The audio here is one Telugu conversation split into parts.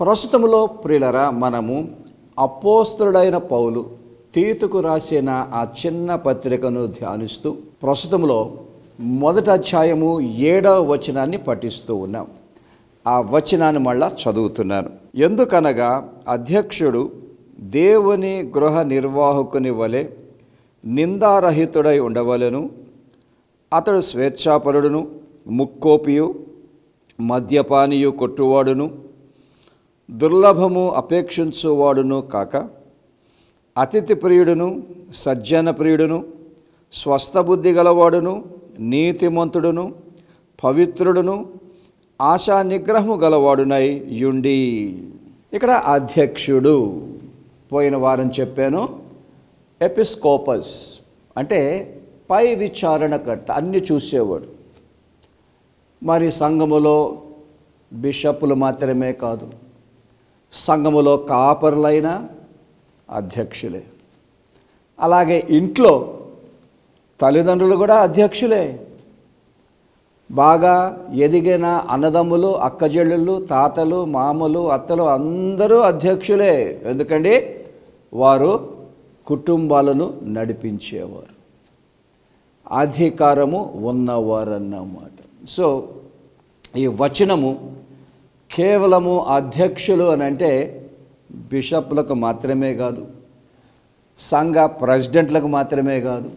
ప్రస్తుతములో ప్రియులరా మనము అపోస్తలుడైన పౌలు తీతుకు రాసిన ఆ చిన్న పత్రికను ధ్యానిస్తూ ప్రస్తుతంలో మొదటి అధ్యాయము 7వ వచనాన్ని పఠిస్తూ ఉన్నాం. ఆ వచనాన్ని మళ్ళా చదువుతున్నాను. ఎందుకనగా అధ్యక్షుడు దేవుని గృహ నిర్వాహకుని వలె నిందారహితుడై ఉండవలెను. అతడు స్వేచ్ఛాపరుడును, ముక్కోపియు, మద్యపానియు, కొట్టువాడును, దుర్లభము అపేక్షించువాడును కాక అతిథి ప్రియుడును, సజ్జన ప్రియుడును, స్వస్థబుద్ధి గలవాడును, నీతిమంతుడును, పవిత్రుడును, ఆశా నిగ్రహము గలవాడునై యుండి. ఇక్కడ అధ్యక్షుడు పోయిన వారం చెప్పాను. ఎపిస్కోపస్ అంటే పై విచారణకర్త, అన్ని చూసేవాడు. మరి సంఘములో బిషప్పులు మాత్రమే కాదు, సంఘములో కాపరులైన అధ్యక్షులే. అలాగే ఇంట్లో తల్లిదండ్రులు కూడా అధ్యక్షులే. బాగా ఎదిగిన అన్నదమ్ములు, అక్కజెళ్ళులు, తాతలు, మామలు, అత్తలు అందరూ అధ్యక్షులే. ఎందుకండి వారు కుటుంబాలను నడిపించేవారు, అధికారము ఉన్నవారన్నమాట. సో ఈ వచనము కేవలము అధ్యక్షులు అని అంటే బిషప్లకు మాత్రమే కాదు, సంఘ ప్రెసిడెంట్లకు మాత్రమే కాదు,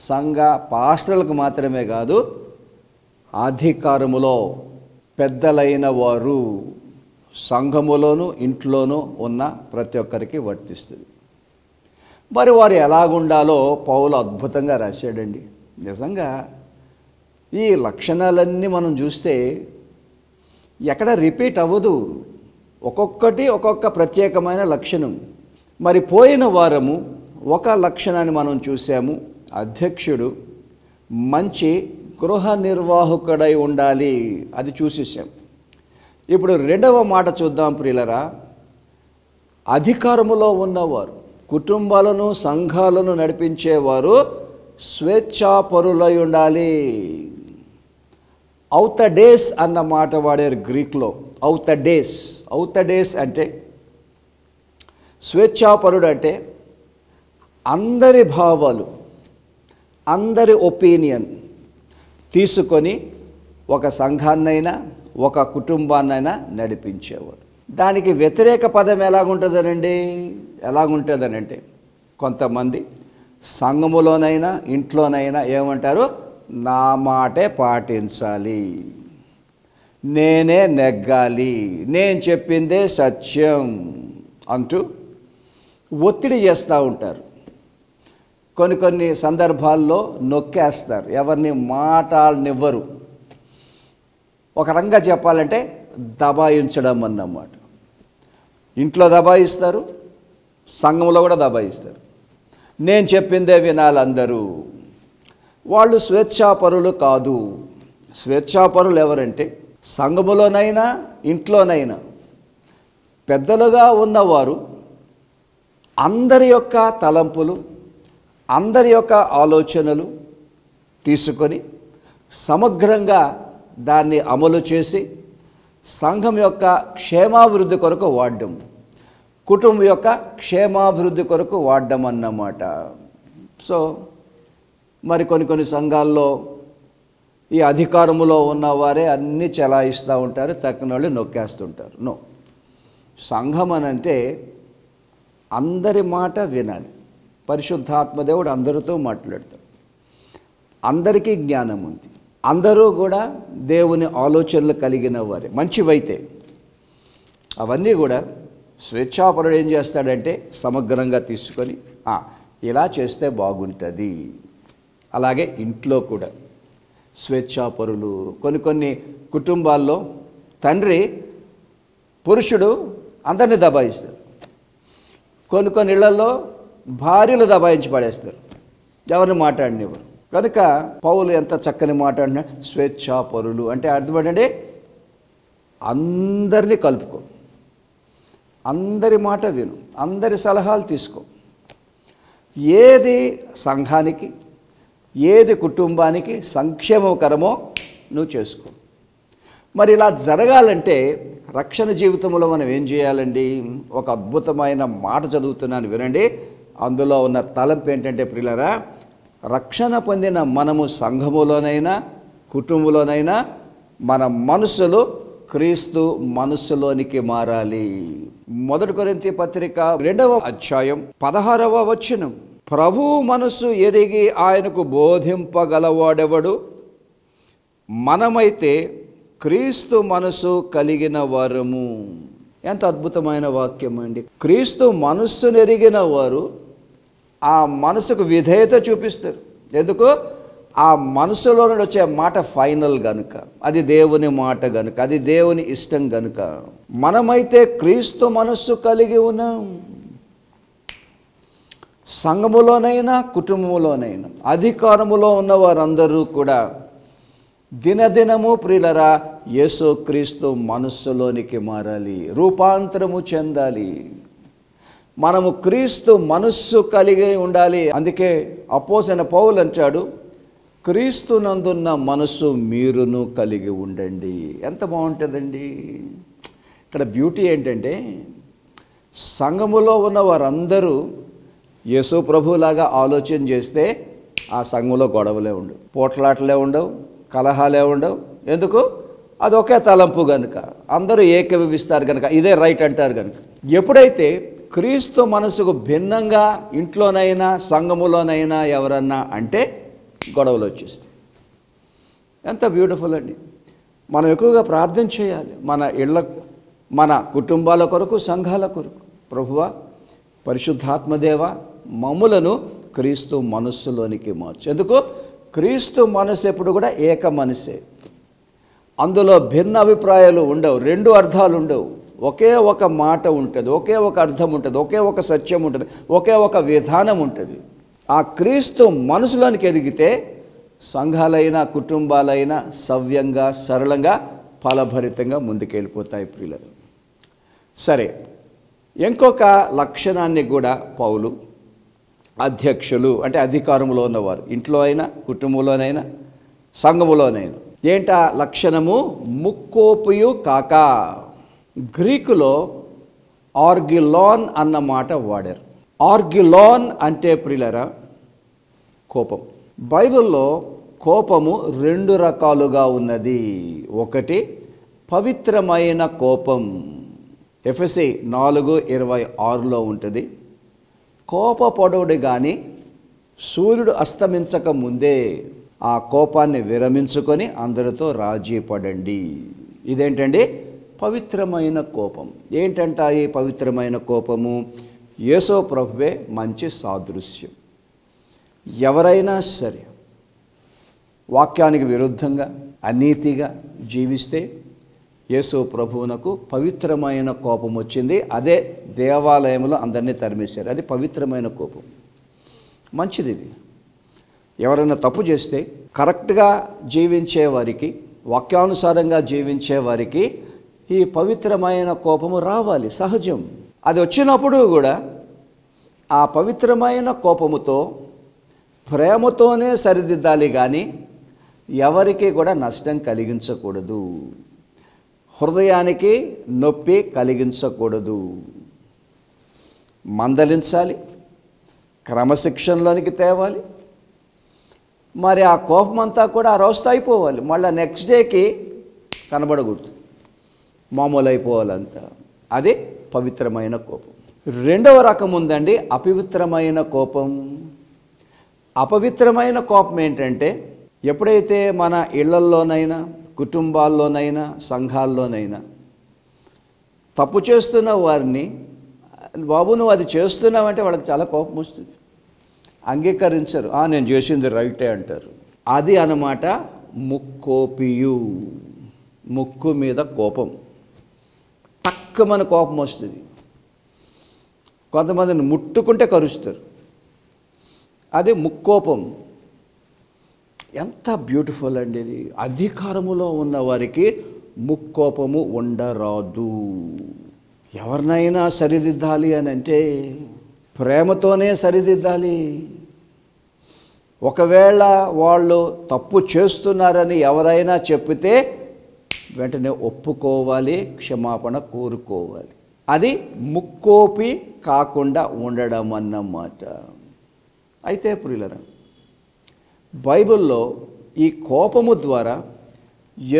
సంఘ పాస్టర్లకు మాత్రమే కాదు, అధికారములో పెద్దలైన వారు సంఘములోను ఇంట్లోనూ ఉన్న ప్రతి ఒక్కరికి వర్తిస్తుంది. మరి వారు ఎలాగుండాలో పౌలు అద్భుతంగా రాశాడండి. నిజంగా ఈ లక్షణాలన్నీ మనం చూస్తే ఎక్కడ రిపీట్ అవ్వదు, ఒక్కొక్కటి ఒక్కొక్క ప్రత్యేకమైన లక్షణం. మరి పోయిన వారము ఒక లక్షణాన్ని మనం చూసాము, అధ్యక్షుడు మంచి గృహ నిర్వాహకుడై ఉండాలి, అది చూసేసాం. ఇప్పుడు రెండవ మాట చూద్దాం ప్రియులరా. అధికారములో ఉన్నవారు, కుటుంబాలను సంఘాలను నడిపించేవారు స్వేచ్ఛాపరులై ఉండాలి. ఔతడేస్ అన్న మాట వాడారు గ్రీక్లో. ఔతడేస్ అంటే స్వేచ్ఛాపరుడు అంటే అందరి భావాలు, అందరి ఒపీనియన్ తీసుకొని ఒక సంఘాన్నైనా ఒక కుటుంబాన్నైనా నడిపించేవాడు. దానికి వ్యతిరేక పదం ఎలాగుంటుందనంటే కొంతమంది సంఘములోనైనా ఇంట్లోనైనా ఏమంటారు, నా మాటే పాటించాలి, నేనే నెగ్గాలి, నేను చెప్పిందే సత్యం అంటూ ఒత్తిడి చేస్తూ ఉంటారు. కొన్ని సందర్భాల్లో నొక్కేస్తారు, ఎవరిని మాట్లాడనివ్వరు. ఒక రకంగా చెప్పాలంటే దబాయించడం అన్నమాట. ఇంట్లో దబాయిస్తారు, సంఘంలో కూడా దబాయిస్తారు. నేను చెప్పిందే వినాలి అందరూ. వాళ్ళు స్వేచ్ఛాపరులు కాదు. స్వేచ్ఛాపరులు ఎవరంటే సంఘములోనైనా ఇంట్లోనైనా పెద్దలుగా ఉన్నవారు అందరి యొక్క తలంపులు, అందరి యొక్క ఆలోచనలు తీసుకొని సమగ్రంగా దాన్ని అమలు చేసి సంఘం యొక్క క్షేమాభివృద్ధి కొరకు వాడడం, కుటుంబం యొక్క క్షేమాభివృద్ధి కొరకు వాడడం అన్నమాట. సో మరి కొన్ని సంఘాల్లో ఈ అధికారములో ఉన్నవారే అన్నీ చెలాయిస్తూ ఉంటారు, తక్కిన వాళ్ళు నొక్కేస్తుంటారు. నో, సంఘం అనంటే అందరి మాట వినాలి. పరిశుద్ధాత్మదేవుడు అందరితో మాట్లాడతాడు, అందరికీ జ్ఞానం ఉంది, అందరూ కూడా దేవుని ఆలోచనలు కలిగిన వారే మంచివైతే. అవన్నీ కూడా స్వేచ్ఛాపరుడు ఏం చేస్తాడంటే సమగ్రంగా తీసుకొని ఇలా చేస్తే బాగుంటుంది. అలాగే ఇంట్లో కూడా స్వేచ్ఛాపరులు. కొన్ని కుటుంబాల్లో తండ్రి పురుషుడు అందరినీ దబాయిస్తారు, కొన్ని ఇళ్లలో భార్యలు దబాయించి పడేస్తారు, ఎవరిని మాట్లాడినవారు. కనుక పౌలు ఎంత చక్కని మాట్లాడినా స్వేచ్ఛాపరులు అంటే అర్థం ఏంటంటే అందరినీ కలుపుకో, అందరి మాట విను, అందరి సలహాలు తీసుకో. ఏది సంఘానికి, ఏది కుటుంబానికి సంక్షేమకరమో నువ్వు చేసుకో. మరి ఇలా జరగాలంటే రక్షణ జీవితంలో మనం ఏం చేయాలండి? ఒక అద్భుతమైన మాట చదువుతున్నాను, వినండి. అందులో ఉన్న తలంపు ఏంటంటే ప్రియులారా, రక్షణ పొందిన మనము సంఘములోనైనా కుటుంబంలోనైనా మన మనసులు క్రీస్తు మనస్సులోనికి మారాలి. 1 కొరింథీ పత్రిక 2వ అధ్యాయం 16వ వచనం, ప్రభువు మనస్సు ఎరిగి ఆయనకు బోధింపగలవాడెవడు? మనమైతే క్రీస్తు మనసు కలిగిన వారము. ఎంత అద్భుతమైన వాక్యం అండి. క్రీస్తు మనస్సును ఎరిగిన వారు ఆ మనసుకు విధేయత చూపిస్తారు. ఎందుకు? ఆ మనసులో నుండి వచ్చే మాట ఫైనల్ గనుక, అది దేవుని మాట గనుక, అది దేవుని ఇష్టం గనుక. మనమైతే క్రీస్తు మనస్సు కలిగి ఉన్నాం. సంఘములోనైనా కుటుంబంలోనైనా అధికారములో ఉన్న వారందరూ కూడా దినదినము ప్రియులరా యేసుక్రీస్తు మనస్సులోనికి మారాలి, రూపాంతరము చెందాలి. మనము క్రీస్తు మనస్సు కలిగి ఉండాలి. అందుకే అపోస్తలుడైన పౌలు అంటాడు, క్రీస్తునందున్న మనస్సు మీరును కలిగి ఉండండి. ఎంత బాగుంటుందండి. ఇక్కడ బ్యూటీ ఏంటంటే, సంఘములో ఉన్న వారందరూ యేసు ప్రభులాగా ఆలోచన చేస్తే ఆ సంఘంలో గొడవలే ఉండవు, పోట్లాటలే ఉండవు, కలహాలే ఉండవు. ఎందుకు? అది ఒకే తలంపు కనుక, అందరూ ఏకీభవిస్తారు కనుక, ఇదే రైట్ అంటారు కనుక. ఎప్పుడైతే క్రీస్తు మనసుకు భిన్నంగా ఇంట్లోనైనా సంఘములోనైనా ఎవరన్నా అంటే గొడవలు వచ్చేస్తాయి. ఎంత బ్యూటిఫుల్ అండి. మనం ఎక్కువగా ప్రార్థన చేయాలి మన ఇళ్ళ, మన కుటుంబాల కొరకు, సంఘాల కొరకు. ప్రభువా, పరిశుద్ధాత్మదేవ, మమ్ములను క్రీస్తు మనస్సులోనికి మార్చు. ఎందుకు? క్రీస్తు మనసు ఎప్పుడు కూడా ఏక మనసే. అందులో భిన్న అభిప్రాయాలు ఉండవు, రెండు అర్థాలు ఉండవు. ఒకే ఒక మాట ఉంటుంది, ఒకే ఒక అర్థం ఉంటుంది, ఒకే ఒక సత్యం ఉంటుంది, ఒకే ఒక విధానం ఉంటుంది. ఆ క్రీస్తు మనసులోనికి ఎదిగితే సంఘాలైనా కుటుంబాలైనా సవ్యంగా, సరళంగా, ఫలభరితంగా ముందుకెళ్ళిపోతాయి ప్రియులు. సరే, ఇంకొక లక్షణాన్ని కూడా పౌలు అధ్యక్షులు అంటే అధికారంలో ఉన్నవారు, ఇంట్లో అయినా కుటుంబంలోనైనా సంఘములోనైనా, ఏంటా లక్షణము? ముక్కోపియు కాక. గ్రీకులో ఆర్గిలోన్ అన్న మాట వాడారు. ఆర్గిలోన్ అంటే ప్రియులరా కోపం. బైబిల్లో కోపము 2 రకాలుగా ఉన్నది. ఒకటి పవిత్రమైన కోపం, ఎఫెసీ 4:26లో ఉంటుంది. కోపపడుడు కానీ సూర్యుడు అస్తమించక ముందే ఆ కోపాన్ని విరమించుకొని అందరితో రాజీ పడండి. ఇదేంటండి? పవిత్రమైన కోపం. ఏంటంట ఈ పవిత్రమైన కోపము? యేసు ప్రభువే మంచి సాదృశ్యం. ఎవరైనా సరే వాక్యానికి విరుద్ధంగా అనీతిగా జీవిస్తే యేసు ప్రభువునకు పవిత్రమైన కోపం వచ్చింది. అదే దేవాలయంలో అందరినీ తరిమేశారు. అది పవిత్రమైన కోపం. మంచిది ఇది. ఎవరైనా తప్పు చేస్తే కరెక్ట్గా జీవించే వారికి, వాక్యానుసారంగా జీవించే వారికి ఈ పవిత్రమైన కోపము రావాలి, సహజం. అది వచ్చినప్పుడు కూడా ఆ పవిత్రమైన కోపముతో ప్రేమతోనే సరిదిద్దాలి కానీ ఎవరికి కూడా నష్టం కలిగించకూడదు, హృదయానికి నొప్పి కలిగించకూడదు. మందలించాలి, క్రమశిక్షణలోనికి తేవాలి. మరి ఆ కోపమంతా కూడా ఆ రోజుతో అయిపోవాలి, మళ్ళీ నెక్స్ట్ డేకి కనబడకూడదు, మామూలు అయిపోవాలంతా. అది పవిత్రమైన కోపం. 2వ రకం ఉందండి, అపవిత్రమైన కోపం. అపవిత్రమైన కోపం ఏంటంటే, ఎప్పుడైతే మన ఇళ్లల్లోనైనా కుటుంబాల్లోనైనా సంఘాల్లోనైనా తప్పు చేస్తున్న వారిని, బాబు నువ్వు అది చేస్తున్నావంటే వాళ్ళకి చాలా కోపం వస్తుంది, అంగీకరించరు. నేను చేసింది రైటే అంటారు. అది అన్నమాట ముక్కోపియు. ముక్కు మీద కోపం, టక్కుమని కోపం వస్తుంది. కొంతమందిని ముట్టుకుంటే కరుస్తారు. అది ముక్కోపం. ఎంత బ్యూటిఫుల్ అండి ఇది. అధికారములో ఉన్న వారికి ముక్కోపము ఉండరాదు. ఎవరినైనా సరిదిద్దాలి అని అంటే ప్రేమతోనే సరిదిద్దాలి. ఒకవేళ వాళ్ళు తప్పు చేస్తున్నారని ఎవరైనా చెప్పితే వెంటనే ఒప్పుకోవాలి, క్షమాపణ కోరుకోవాలి. అది ముక్కోపి కాకుండా ఉండడం అన్నమాట. అయితే ప్రియులారా, బైబిల్లో ఈ కోపము ద్వారా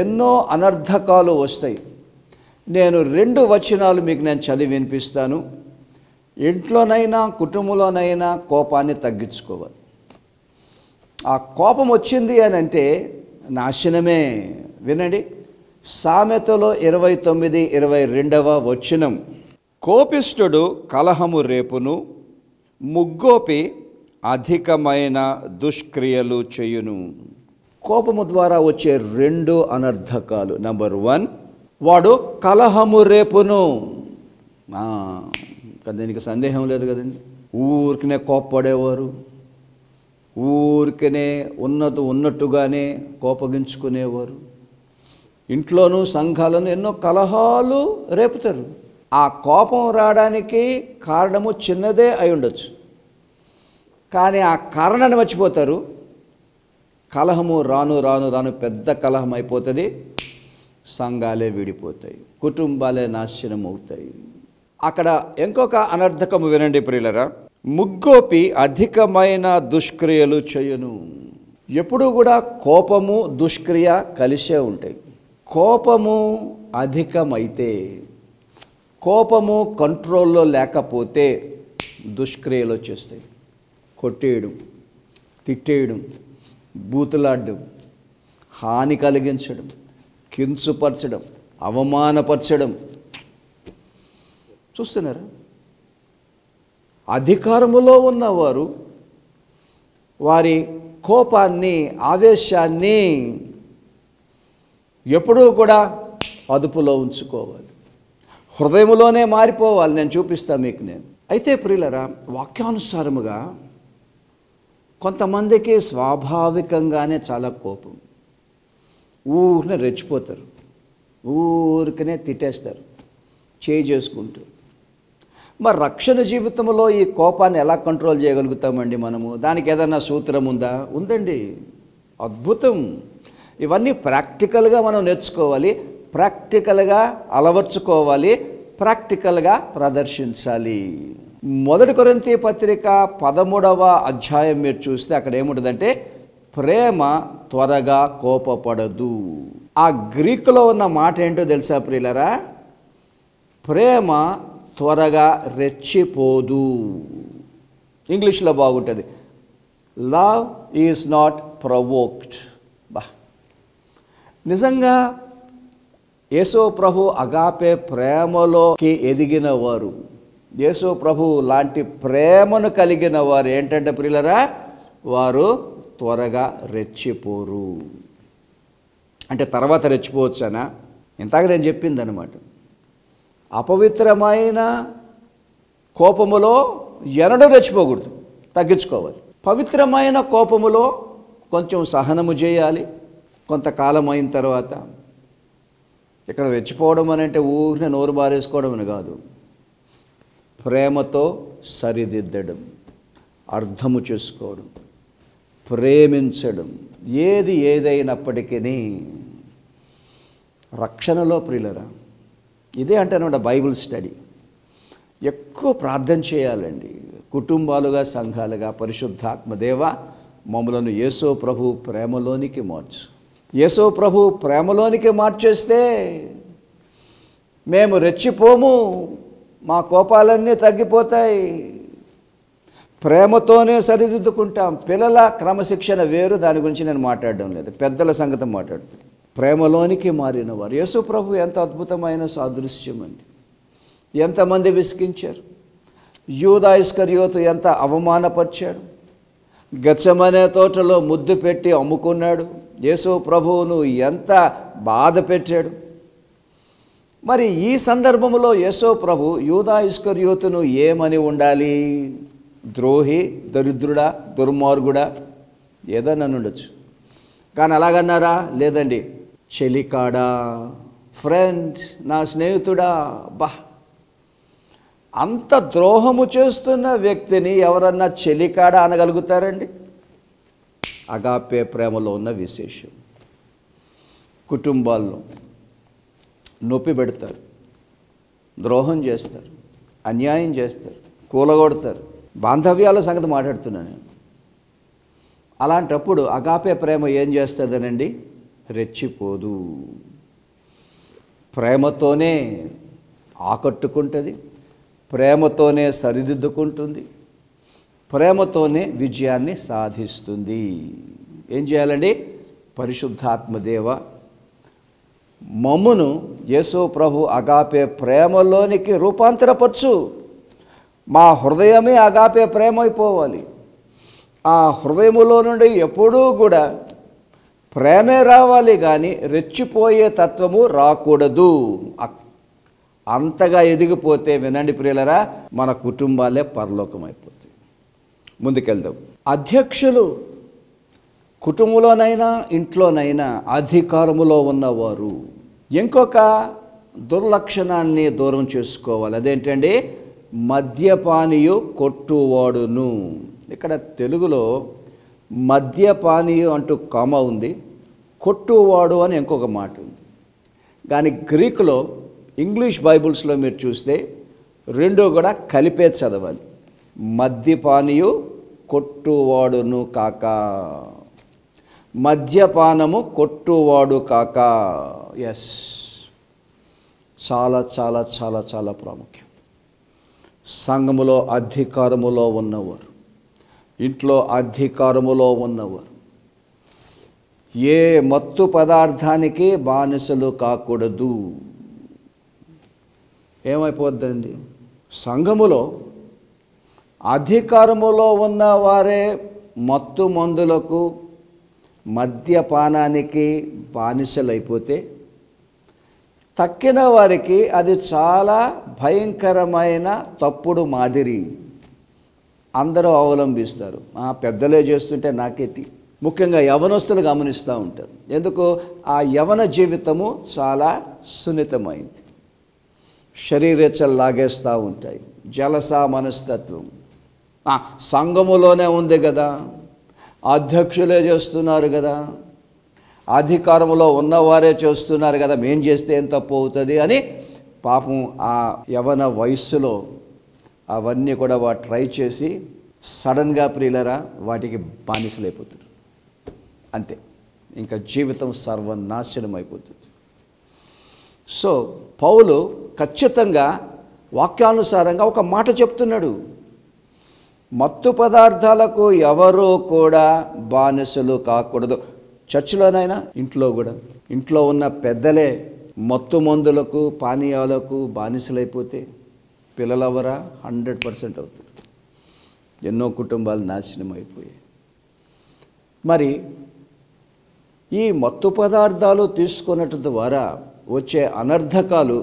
ఎన్నో అనర్థకాలు వస్తాయి. నేను 2 వచనాలు మీకు నేను చదివి వినిపిస్తాను. ఇంట్లోనైనా కుటుంబంలోనైనా కోపాన్ని తగ్గించుకోవాలి. ఆ కోపం వచ్చింది అని అంటే నాశనమే. వినండి, సామెతలో 29:22 వచనం, కోపిష్ఠుడు కలహము రేపును, ముగ్గోపి అధికమైన దుష్క్రియలు చేయును. కోపము ద్వారా వచ్చే 2 అనర్థకాలు. నంబర్ 1, వాడు కలహము రేపును. దీనికి సందేహం లేదు కదండి. ఊరికనే కోప్పడేవారు, ఊరికనే ఉన్నట్టుగానే కోపగించుకునేవారు. ఇంట్లోనూ సంఘాలను ఎన్నో కలహాలు రేపుతారు. ఆ కోపం రావడానికి కారణము చిన్నదే అయి ఉండొచ్చు, కానీ ఆ కారణాన్ని మర్చిపోతారు. కలహము రాను రాను రాను పెద్ద కలహం అయిపోతుంది. సంఘాలే విడిపోతాయి, కుటుంబాలే నాశనం అవుతాయి. అక్కడ ఇంకొక అనర్థకము వినండి ప్రియులరా, ముగ్గోపి అధికమైన దుష్క్రియలు చేయును. ఎప్పుడు కూడా కోపము దుష్క్రియ కలిసే ఉంటాయి. కోపము అధికమైతే, కోపము కంట్రోల్లో లేకపోతే దుష్క్రియలు వచ్చేస్తాయి. కొట్టేయడం, తిట్టేయడం, బూతులాడడం, హాని కలిగించడం, కించుపరచడం, అవమానపరచడం. చూస్తున్నారా? అధికారములో ఉన్నవారు వారి కోపాన్ని, ఆవేశాన్ని ఎప్పుడూ కూడా అదుపులో ఉంచుకోవాలి. హృదయంలోనే మారిపోవాలి. నేను చూపిస్తాను మీకు. అయితే ప్రియులరా, వాక్యానుసారముగా కొంతమందికి స్వాభావికంగానే చాలా కోపం. ఊరికనే రెచ్చిపోతారు, ఊరికనే తిట్టేస్తారు, చేసుకుంటూ. మరి రక్షణ జీవితంలో ఈ కోపాన్ని ఎలా కంట్రోల్ చేయగలుగుతామండి మనము? దానికి ఏదన్నా సూత్రం ఉందా? ఉందండి, అద్భుతం. ఇవన్నీ ప్రాక్టికల్గా మనం నేర్చుకోవాలి, ప్రాక్టికల్గా అలవర్చుకోవాలి, ప్రాక్టికల్గా ప్రదర్శించాలి. 1 కొరింథీ పత్రిక 13వ అధ్యాయం మీరు చూస్తే అక్కడ ఏముంటుందంటే, ప్రేమ త్వరగా కోపపడదు. ఆ గ్రీకులో ఉన్న మాట ఏంటో తెలుసా ప్రియులరా? ప్రేమ త్వరగా రెచ్చిపోదు. ఇంగ్లీష్లో బాగుంటుంది, లవ్ ఈజ్ నాట్ ప్రొవోక్డ్. నిజంగా యేసు ప్రభు అగాపే ప్రేమలోకి ఎదిగిన వారు, యేసు ప్రభు లాంటి ప్రేమను కలిగిన వారు ఏంటంటే ప్రియులరా, వారు త్వరగా రెచ్చిపోరు. అంటే తర్వాత రెచ్చిపోవచ్చానా? ఇంతగా నేను చెప్పింది అనమాట. అపవిత్రమైన కోపములో ఎన్నడూ రెచ్చిపోకూడదు, తగ్గించుకోవాలి. పవిత్రమైన కోపములో కొంచెం సహనము చేయాలి. కొంతకాలం అయిన తర్వాత, ఇక్కడ రెచ్చిపోవడం అని అంటే ఊరిని నోరు బారేసుకోవడం అని కాదు, ప్రేమతో సరిదిద్దడం, అర్థము చేసుకోవడం, ప్రేమించడం. ఏదైనప్పటికీ రక్షణలో ప్రియులరా, ఇదే అంటానమాట బైబిల్ స్టడీ. ఎక్కువ ప్రార్థన చేయాలండి. కుటుంబాలుగా, సంఘాలుగా, పరిశుద్ధాత్మ దేవ మమ్మలను యేసు ప్రభు ప్రేమలోనికి మార్చు. యేసు ప్రభు ప్రేమలోనికి మార్చేస్తే మేము రెచ్చిపోము, మా కోపాలన్నీ తగ్గిపోతాయి, ప్రేమతోనే సరిదిద్దుకుంటాం. పిల్లల క్రమశిక్షణ వేరు, దాని గురించి నేను మాట్లాడడం లేదు, పెద్దల సంగతి మాట్లాడుతాను. ప్రేమలోనికి మారిన వారు. యేసు ప్రభు ఎంత అద్భుతమైన సాదృశ్యం అండి. ఎంతమంది విసిగించారు, యూదా ఇస్కరియోతు ఎంత అవమానపరిచాడు, గెత్సెమనే తోటలో ముద్దు పెట్టి అమ్ముకున్నాడు, యేసు ప్రభువును ఎంత బాధ పెట్టాడు. మరి ఈ సందర్భంలో యేసు ప్రభు యూదా ఇస్కరియోతును ఏమని ఉండాలి? ద్రోహి, దరిద్రుడా, దుర్మార్గుడా, ఏదన్నా ఉండొచ్చు. కానీ అలాగన్నారా? లేదండి, చెలికాడా, ఫ్రెండ్, నా స్నేహితుడా. అంత ద్రోహము చేస్తున్న వ్యక్తిని ఎవరన్నా చెలికాడా అనగలుగుతారండి? అగాపే ప్రేమలో ఉన్న విశేషం. కుటుంబాల్లో నొప్పి పెడతారు, ద్రోహం చేస్తారు, అన్యాయం చేస్తారు, కూలగొడతారు. బాంధవ్యాల సంగతి మాట్లాడుతున్నాను నేను. అలాంటప్పుడు అగాపే ప్రేమ ఏం చేస్తుందనండి? రెచ్చిపోదు. ప్రేమతోనే ఆకట్టుకుంటుంది, ప్రేమతోనే సరిదిద్దుకుంటుంది, ప్రేమతోనే విజయాన్ని సాధిస్తుంది. ఏం చేయాలండి? పరిశుద్ధాత్మదేవ మమ్మును యేసు ప్రభు అగాపే ప్రేమలోనికి రూపాంతరపరచు. మా హృదయమే అగాపే ప్రేమ అయిపోవాలి. ఆ హృదయములో నుండి ఎప్పుడూ కూడా ప్రేమే రావాలి, కానీ రెచ్చిపోయే తత్వము రాకూడదు. అంతగా ఎదిగిపోతే వినండి ప్రియులరా, మన కుటుంబాలే పరలోకం అయిపోతాయి. ముందుకెళ్దాం. అధ్యక్షులు కుటుంబంలోనైనా ఇంట్లోనైనా అధికారములో ఉన్నవారు ఇంకొక దుర్లక్షణాన్ని దూరం చేసుకోవాలి. అదేంటండి? మద్యపానీయు కొట్టువాడును. ఇక్కడ తెలుగులో మద్యపానీయు అంటూ కామ ఉంది, కొట్టువాడు అని ఇంకొక మాట ఉంది. కానీ గ్రీకులో, ఇంగ్లీష్ బైబుల్స్లో మీరు చూస్తే రెండూ కూడా కలిపే చదవాలి. మద్యపానీయు కొట్టువాడును కాక, మద్యపానము కొట్టువాడు కాక. ఎస్, చాలా చాలా చాలా చాలా ప్రాముఖ్యం. సంఘములో అధికారములో ఉన్నవారు, ఇంట్లో అధికారములో ఉన్నవారు ఏ మత్తు పదార్థానికి బానిసలు కాకూడదు. ఏమైపోద్దండి? సంఘములో అధికారములో ఉన్నవారే మత్తు మందులకు, మద్యపానానికి బానిసలైపోతే తక్కిన వారికి అది చాలా భయంకరమైన తప్పుడు మాదిరి. అందరూ అవలంబిస్తారు. పెద్దలే చేస్తుంటే నాకేంటి? ముఖ్యంగా యవనస్తులు గమనిస్తూ ఉంటారు. ఎందుకు? ఆ యవన జీవితము చాలా సున్నితమైంది. శరీరేచ్ఛలు లాగేస్తూ ఉంటాయి, జలసా మనస్తత్వం. సంఘములోనే ఉంది కదా, అధ్యక్షులే చేస్తున్నారు కదా, అధికారంలో ఉన్నవారే చేస్తున్నారు కదా, మేం చేస్తే ఏం తప్పు అవుతుంది అని పాపం ఆ యవన వయస్సులో అవన్నీ కూడా వాడు ట్రై చేసి సడన్గా ప్రియులరా వాటికి బానిసలైపోతారు. అంతే, ఇంకా జీవితం సర్వనాశనం అయిపోతుంది. సో పౌలు ఖచ్చితంగా వాక్యానుసారంగా ఒక మాట చెప్తున్నాడు. మత్తు పదార్థాలకు ఎవరూ కూడా బానిసలు కాకూడదు. చర్చిలోనైనా, ఇంట్లో కూడా. ఇంట్లో ఉన్న పెద్దలే మత్తు మందులకు, పానీయాలకు బానిసలైపోతే పిల్లలెవరా? 100% అవుతారు. ఎన్నో కుటుంబాలు నాశనం అయిపోయాయి. మరి ఈ మత్తు పదార్థాలు తీసుకున్నట్టు ద్వారా వచ్చే అనర్థకాలు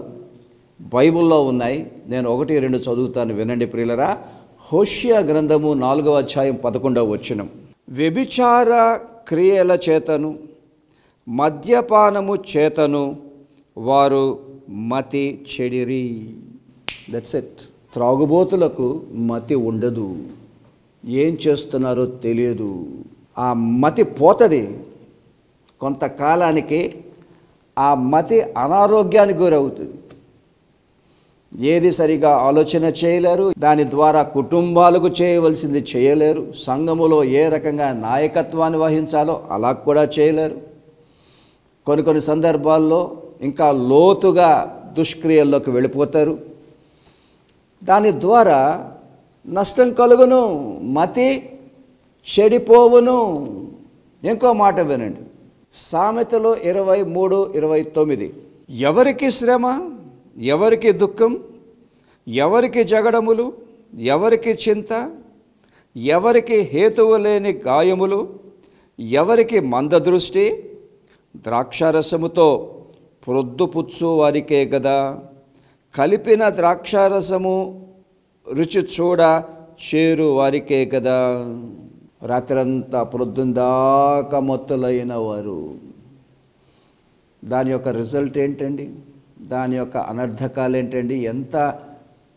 బైబిల్లో ఉన్నాయి. నేను 1-2 చదువుతాను, వినండి ప్రియులరా. హోషియా గ్రంథము 4వ అధ్యాయం 11వ వచనం. వ్యభిచార క్రియల చేతను మద్యపానము చేతను వారు మతి చెడిరి. That's it. త్రాగుబోతులకు మతి ఉండదు, ఏం చేస్తున్నారో తెలియదు. ఆ మతి పోతుంది. కొంతకాలానికి ఆ మతి అనారోగ్యానికి గురవుతుంది. ఏది సరిగా ఆలోచన చేయలేరు, దాని ద్వారా కుటుంబాలకు చేయవలసింది చేయలేరు, సంఘములో ఏ రకంగా నాయకత్వాన్ని వహించాలో అలా కూడా చేయలేరు. కొన్ని సందర్భాల్లో ఇంకా లోతుగా దుష్క్రియల్లోకి వెళ్ళిపోతారు. దాని ద్వారా నష్టం కలుగును, మతి చెడిపోవును. ఇంకో మాట వినండి, సామెతలు 23:29. ఎవరికి శ్రమ, ఎవరికి దుఃఖం, ఎవరికి జగడములు, ఎవరికి చింత, ఎవరికి హేతువు లేని గాయములు, ఎవరికి మందదృష్టి, ద్రాక్షారసముతో ప్రొద్దుపుచ్చు వారికే గదా. కలిపిన ద్రాక్షారసము రుచి చూడ చేరు వారికే కదా. రాత్రంతా ప్రొద్దుందాకా మత్తులైన వారు. దాని యొక్క రిజల్ట్ ఏంటండి? దాని యొక్క అనర్థకాలు ఏంటండి? ఎంత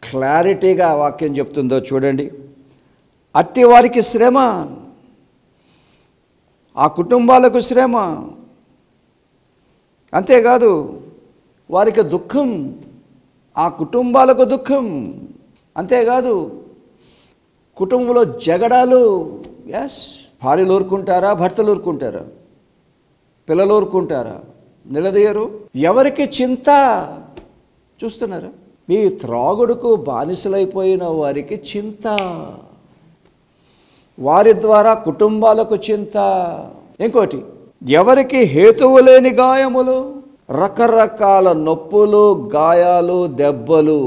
క్లారిటీగా వాక్యం చెప్తుందో చూడండి. అట్టి వారికి శ్రమ, ఆ కుటుంబాలకు శ్రమ. అంతేకాదు వారికి దుఃఖం, ఆ కుటుంబాలకు దుఃఖం. అంతేకాదు కుటుంబంలో జగడాలు. ఎస్, భార్యలు ఊరుకుంటారా? భర్తలు ఊరుకుంటారా? పిల్లలు ఊరుకుంటారా? నిలదీయరు. ఎవరికి చింత? చూస్తున్నారా? ఈ త్రాగుడుకు బానిసలైపోయిన వారికి చింత, వారి ద్వారా కుటుంబాలకు చింత. ఇంకోటి, ఎవరికి హేతువు లేని గాయములు, రకరకాల నొప్పులు, గాయాలు, దెబ్బలు.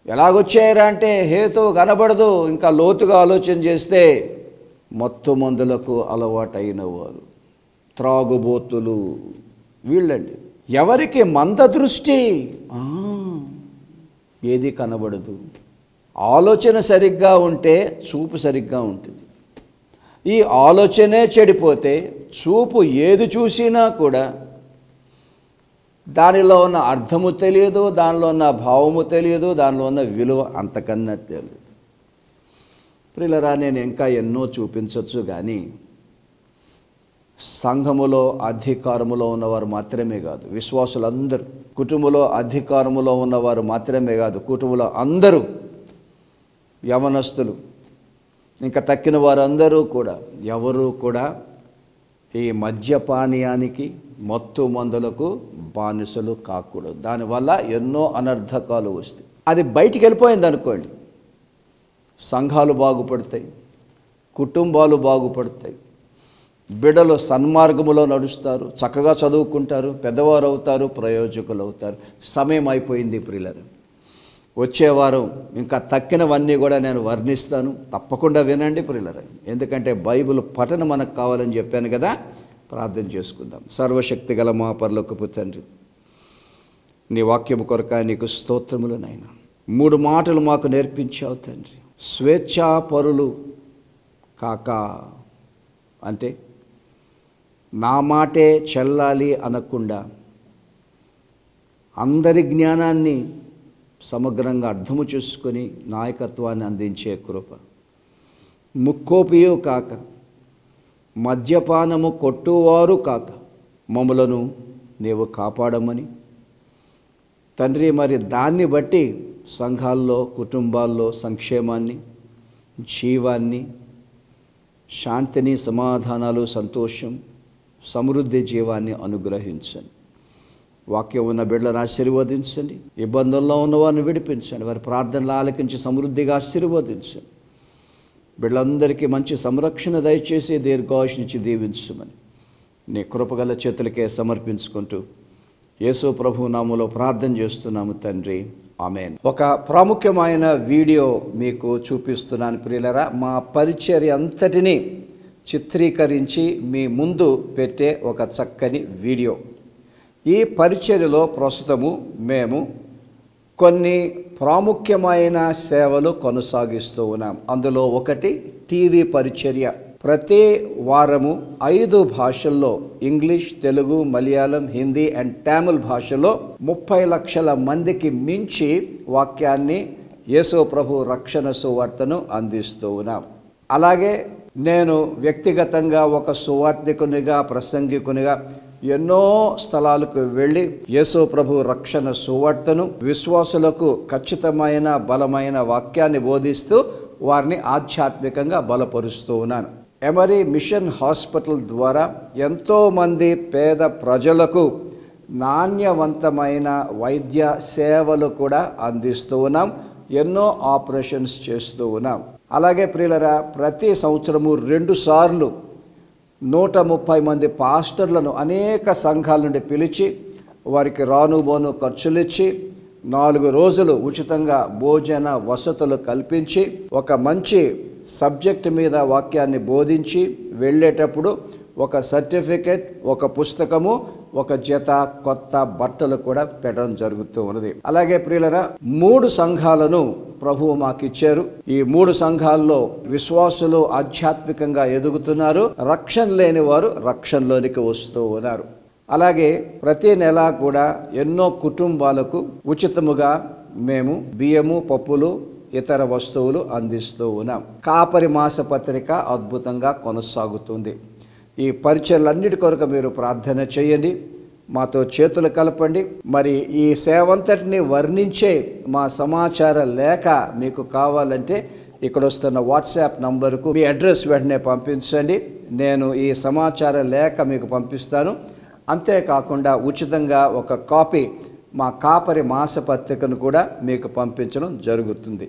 ఎలాగొచ్చాయరా అంటే హేతువు కనబడదు. ఇంకా లోతుగా ఆలోచన చేస్తే మత్తు మందులకు అలవాటైన వారు, త్రాగుబోతులు వీళ్ళండి. ఎవరికి మంద దృష్టి, ఏది కనబడదు. ఆలోచన సరిగ్గా ఉంటే చూపు సరిగ్గా ఉంటుంది. ఈ ఆలోచనే చెడిపోతే చూపు ఏది చూసినా కూడా దానిలో ఉన్న అర్థము తెలియదు, దానిలో ఉన్న భావము తెలియదు, దానిలో ఉన్న విలువ అంతకన్నా తెలియదు. ప్రియులారా, నేను ఇంకా ఎన్నో చూపించవచ్చు, కానీ సంఘములో అధికారములో ఉన్నవారు మాత్రమే కాదు, విశ్వాసులందరూ, కుటుంబంలో అధికారములో ఉన్నవారు మాత్రమే కాదు, కుటుంబంలో అందరూ, యవనస్తులు ఇంకా తక్కిన వారందరూ కూడా, ఎవరు కూడా ఈ మద్యపానీయానికి, మత్తు మందులకు బానిసలు కాకూడదు. దానివల్ల ఎన్నో అనర్థకాలు వస్తాయి. అది బయటికి వెళ్ళిపోయింది అనుకోండి, సంఘాలు బాగుపడతాయి, కుటుంబాలు బాగుపడతాయి, బిడ్డలు సన్మార్గములో నడుస్తారు, చక్కగా చదువుకుంటారు, పెద్దవారు అవుతారు, ప్రయోజకులు అవుతారు. సమయం అయిపోయింది ప్రియులారా. వచ్చే వారం ఇంకా తక్కినవన్నీ కూడా నేను వర్ణిస్తాను, తప్పకుండా వినండి ప్రియులారా. ఎందుకంటే బైబిల్ పఠనం మనకు కావాలని చెప్పాను కదా. ప్రార్థన చేసుకుందాం. సర్వశక్తి గల మా పరలోకపు తండ్రి, నీ వాక్యము కొరకాయ నీకు స్తోత్రములు నాయన. 3 మాటలు మాకు నేర్పించావు తండ్రి. స్వేచ్ఛాపరులు కాక అంటే నా మాటే చెల్లాలి అనకుండా అందరి జ్ఞానాన్ని సమగ్రంగా అర్థము చేసుకొని నాయకత్వాన్ని అందించే కృప. ముక్కోపియు కాక, మద్యపానము కొట్టువారు కాక మమ్మలను నీవు కాపాడమని తండ్రి, మరి దాన్ని బట్టి సంఘాల్లో, కుటుంబాల్లో సంక్షేమాన్ని, జీవాన్ని, శాంతిని, సమాధానాలు, సంతోషం, సమృద్ధి జీవాన్ని అనుగ్రహించండి. వాక్యం ఉన్న బిడ్డలను ఆశీర్వదించండి. ఇబ్బందుల్లో ఉన్నవారిని విడిపించండి. వారి ప్రార్థనలు ఆలకించి సమృద్ధిగా ఆశీర్వదించండి. బిడ్డలందరికీ మంచి సంరక్షణ దయచేసి దీర్ఘాయుష్నిచ్చి దీవించమని నీ కృపగల చేతులకే సమర్పించుకుంటూ యేసు ప్రభు నామములో ప్రార్థన చేస్తున్నాము తండ్రి, ఆమేన్. ఒక ప్రాముఖ్యమైన వీడియో మీకు చూపిస్తున్నాను ప్రియులరా. మా పరిచర్య అంతటినీ చిత్రీకరించి మీ ముందు పెట్టే ఒక చక్కని వీడియో. ఈ పరిచర్యలో ప్రస్తుతము మేము కొన్ని ప్రాముఖ్యమైన సేవలు కొనసాగిస్తూ ఉన్నాం. అందులో ఒకటి టీవీ పరిచర్య. ప్రతి వారము 5 భాషల్లో, ఇంగ్లీష్, తెలుగు, మలయాళం, హిందీ అండ్ తమిళ్ భాషలో 30 లక్షల మందికి మించి వాక్యాన్ని, యేసు ప్రభు రక్షణ సువార్తను అందిస్తూ ఉన్నాం. అలాగే నేను వ్యక్తిగతంగా ఒక సువార్తికునిగా, ప్రసంగికునిగా ఎన్నో స్థలాలకు వెళ్ళి యేసు ప్రభు రక్షణ సువార్తను, విశ్వాసులకు ఖచ్చితమైన బలమైన వాక్యాన్ని బోధిస్తూ వారిని ఆధ్యాత్మికంగా బలపరుస్తూ ఉన్నాను. ఎమరీ మిషన్ హాస్పిటల్ ద్వారా ఎంతోమంది పేద ప్రజలకు నాణ్యవంతమైన వైద్య సేవలు కూడా అందిస్తూ ఉన్నాం. ఎన్నో ఆపరేషన్స్ చేస్తూ ఉన్నాం. అలాగే ప్రియులరా, ప్రతి సంవత్సరము 2 సార్లు 130 మంది పాస్టర్లను అనేక సంఘాల నుండి పిలిచి వారికి రానుబోను ఖర్చులు ఇచ్చి 4 రోజులు ఉచితంగా భోజన వసతులు కల్పించి ఒక మంచి సబ్జెక్ట్ మీద వాక్యాన్ని బోధించి వెళ్ళేటప్పుడు ఒక సర్టిఫికెట్, ఒక పుస్తకము, ఒక జత కొత్త బట్టలు కూడా పెట్టడం జరుగుతూ ఉన్నది. అలాగే ప్రియులరా, 3 సంఘాలను ప్రభువు మాకు ఇచ్చారు. ఈ 3 సంఘాల్లో విశ్వాసులు ఆధ్యాత్మికంగా ఎదుగుతున్నారు, రక్షణ లేని వారు రక్షణలోనికి వస్తూ ఉన్నారు. అలాగే ప్రతి నెల కూడా ఎన్నో కుటుంబాలకు ఉచితముగా మేము బియ్యము, పప్పులు, ఇతర వస్తువులు అందిస్తూ ఉన్నాం. కాపరి మాస పత్రిక అద్భుతంగా కొనసాగుతుంది. ఈ పరిచర్లన్నిటి కొరకు మీరు ప్రార్థన చేయండి. మాతో చేతులు కలపండి. మరి ఈ సేవంతటిని వర్ణించే మా సమాచార లేఖ మీకు కావాలంటే ఇక్కడ వస్తున్న వాట్సాప్ నంబర్కు మీ అడ్రస్ వెంటనే పంపించండి. నేను ఈ సమాచార లేఖ మీకు పంపిస్తాను. అంతేకాకుండా ఉచితంగా ఒక కాపీ మా కాపరి మాసపత్రికను కూడా మీకు పంపించడం జరుగుతుంది.